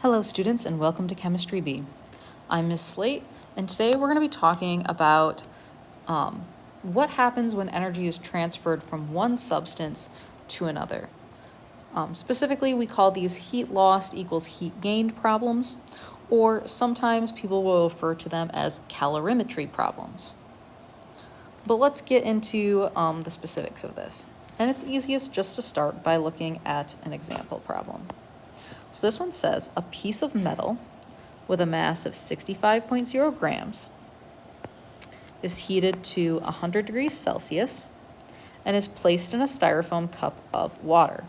Hello students and welcome to Chemistry B. I'm Ms. Slate and today we're going to be talking about what happens when energy is transferred from one substance to another. Specifically, we call these heat lost equals heat gained problems, or sometimes people will refer to them as calorimetry problems. But let's get into the specifics of this. And it's easiest just to start by looking at an example problem. So this one says a piece of metal with a mass of 65.0 grams is heated to 100 degrees Celsius and is placed in a styrofoam cup of water.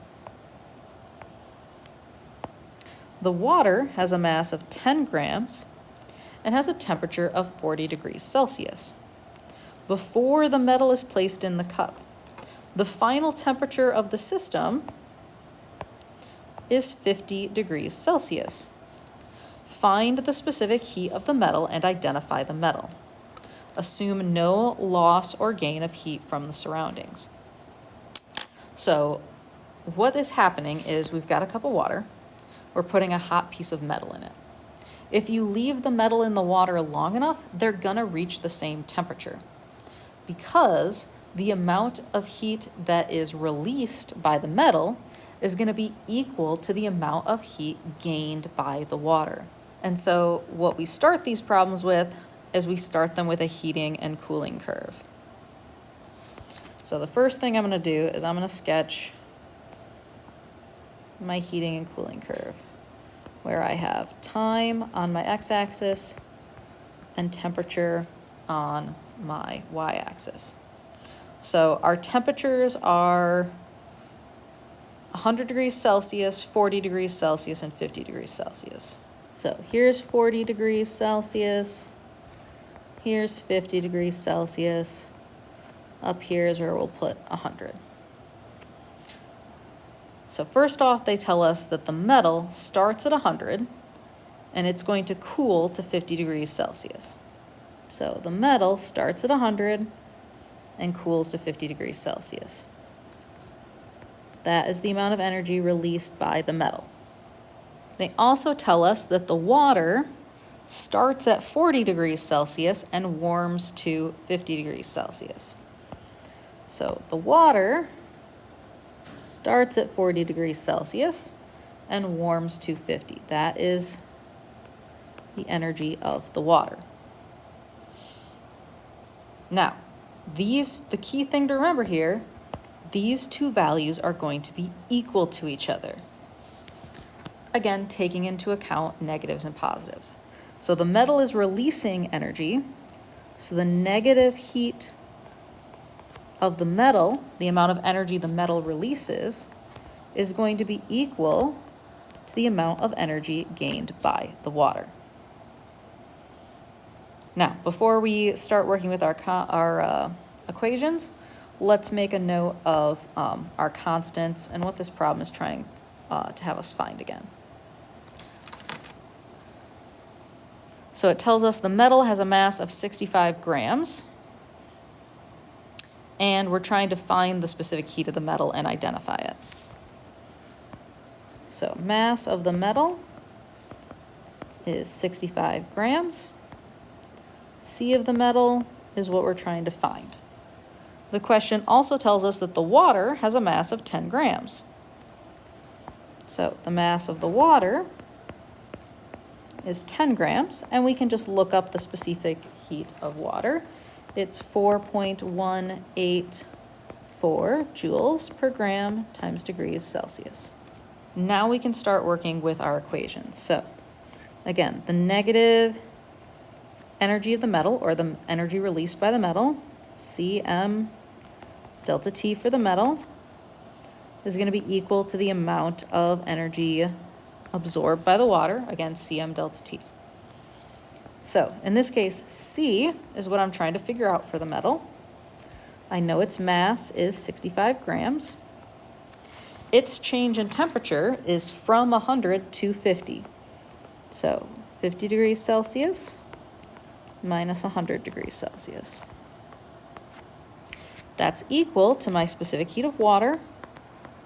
The water has a mass of 10 grams and has a temperature of 40 degrees Celsius. Before the metal is placed in the cup, the final temperature of the system is 50 degrees Celsius. Find the specific heat of the metal and identify the metal. Assume no loss or gain of heat from the surroundings. So what is happening is we've got a cup of water. We're putting a hot piece of metal in it. If you leave the metal in the water long enough, they're gonna reach the same temperature because the amount of heat that is released by the metal is going to be equal to the amount of heat gained by the water. And so what we start these problems with is we start them with a heating and cooling curve. So the first thing I'm going to do is I'm going to sketch my heating and cooling curve where I have time on my x-axis and temperature on my y-axis. So our temperatures are 100 degrees Celsius, 40 degrees Celsius, and 50 degrees Celsius. So here's 40 degrees Celsius. Here's 50 degrees Celsius. Up here is where we'll put 100. So first off, they tell us that the metal starts at 100 and it's going to cool to 50 degrees Celsius. So the metal starts at 100 and cools to 50 degrees Celsius. That is the amount of energy released by the metal. They also tell us that the water starts at 40 degrees Celsius and warms to 50 degrees Celsius. So the water starts at 40 degrees Celsius and warms to 50. That is the energy of the water. Now, the key thing to remember here, these two values are going to be equal to each other. Again, taking into account negatives and positives. So the metal is releasing energy, so the negative heat of the metal, the amount of energy the metal releases, is going to be equal to the amount of energy gained by the water. Now, before we start working with our equations, let's make a note of our constants and what this problem is trying to have us find again. So it tells us the metal has a mass of 65 grams, and we're trying to find the specific heat of the metal and identify it. So mass of the metal is 65 grams. C of the metal is what we're trying to find. The question also tells us that the water has a mass of 10 grams. So the mass of the water is 10 grams, and we can just look up the specific heat of water. It's 4.184 joules per gram times degrees Celsius. Now we can start working with our equations. So again, the negative energy of the metal, or the energy released by the metal, Cm delta T for the metal, is going to be equal to the amount of energy absorbed by the water, again, Cm delta T. So in this case, C is what I'm trying to figure out for the metal. I know its mass is 65 grams. Its change in temperature is from 100 to 50. So 50 degrees Celsius minus 100 degrees Celsius. That's equal to my specific heat of water,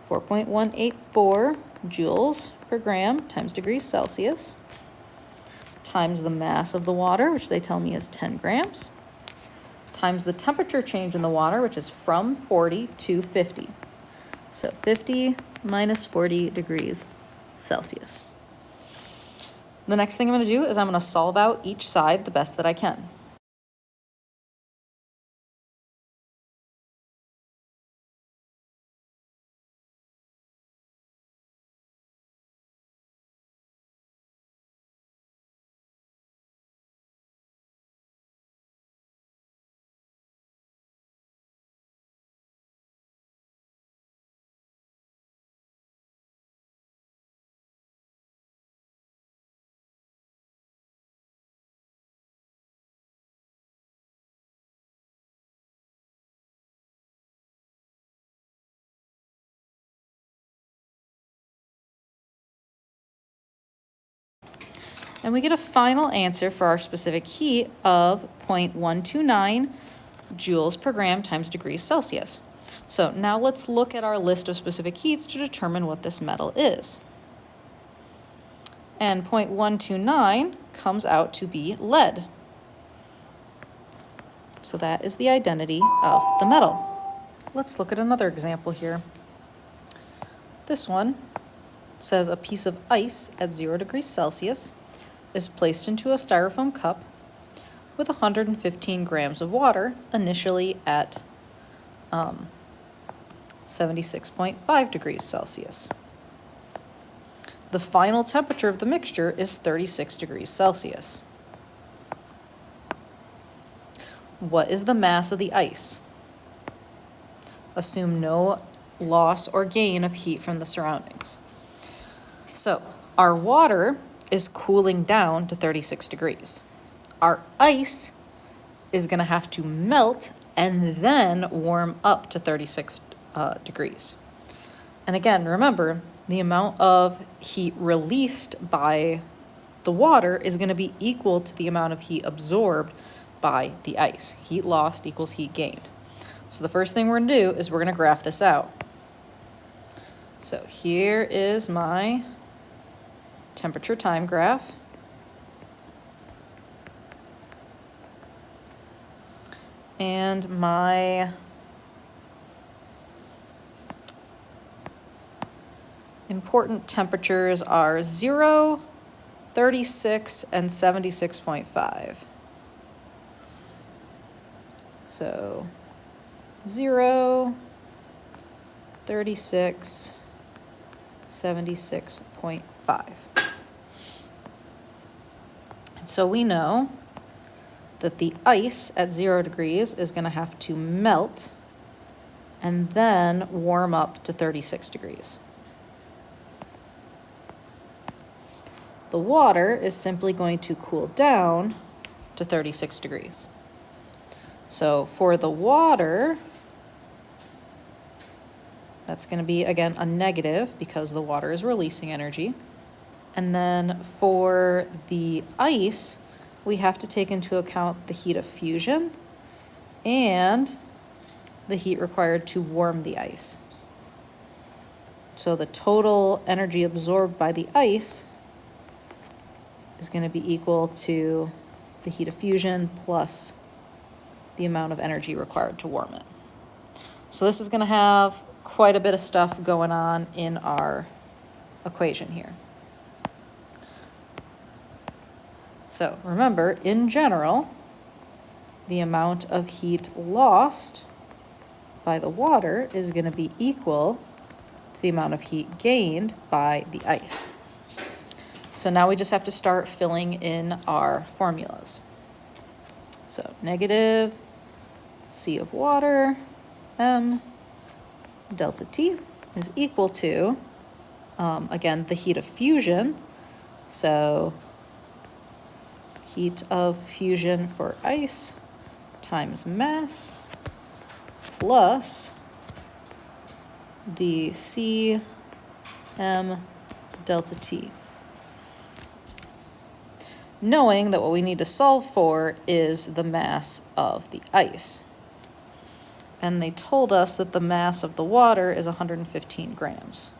4.184 joules per gram times degrees Celsius times the mass of the water, which they tell me is 10 grams, times the temperature change in the water, which is from 40 to 50. So 50 minus 40 degrees Celsius. The next thing I'm going to do is I'm going to solve out each side the best that I can. And we get a final answer for our specific heat of 0.129 joules per gram times degrees Celsius. So now let's look at our list of specific heats to determine what this metal is. And 0.129 comes out to be lead. So that is the identity of the metal. Let's look at another example here. This one says a piece of ice at 0 degrees Celsius is placed into a styrofoam cup with 115 grams of water, initially at 76.5 degrees Celsius. The final temperature of the mixture is 36 degrees Celsius. What is the mass of the ice? Assume no loss or gain of heat from the surroundings. So our water is cooling down to 36 degrees. Our ice is going to have to melt and then warm up to 36 degrees. And again, remember, the amount of heat released by the water is going to be equal to the amount of heat absorbed by the ice. Heat lost equals heat gained. So the first thing we're going to do is we're going to graph this out. So here is my temperature time graph. And my important temperatures are 0, 36, and 76.5. So 0, 36, 76.5. So we know that the ice at 0 degrees is going to have to melt and then warm up to 36 degrees. The water is simply going to cool down to 36 degrees. So for the water, that's going to be, again, a negative because the water is releasing energy. And then for the ice, we have to take into account the heat of fusion and the heat required to warm the ice. So the total energy absorbed by the ice is going to be equal to the heat of fusion plus the amount of energy required to warm it. So this is going to have quite a bit of stuff going on in our equation here. So remember, in general, the amount of heat lost by the water is going to be equal to the amount of heat gained by the ice. So now we just have to start filling in our formulas. So negative C of water, M delta T is equal to, again, the heat of fusion. So heat of fusion for ice times mass plus the C M delta T. Knowing that what we need to solve for is the mass of the ice. And they told us that the mass of the water is 115 grams.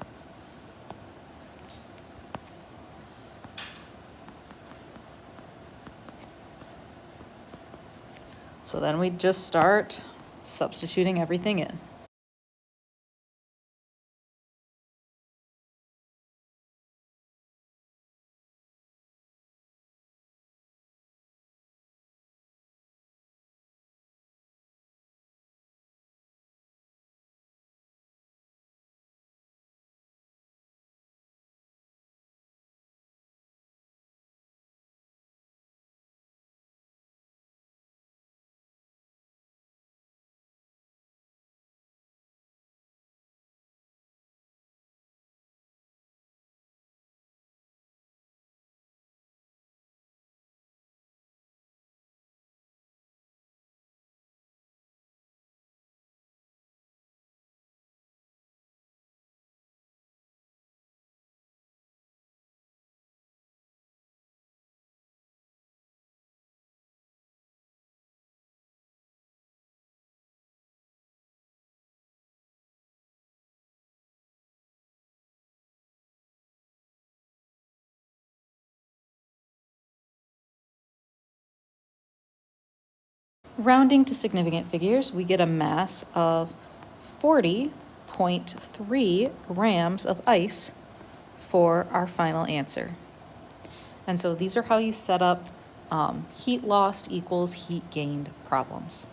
So then we just start substituting everything in. Rounding to significant figures, we get a mass of 40.3 grams of ice for our final answer. And so these are how you set up heat lost equals heat gained problems.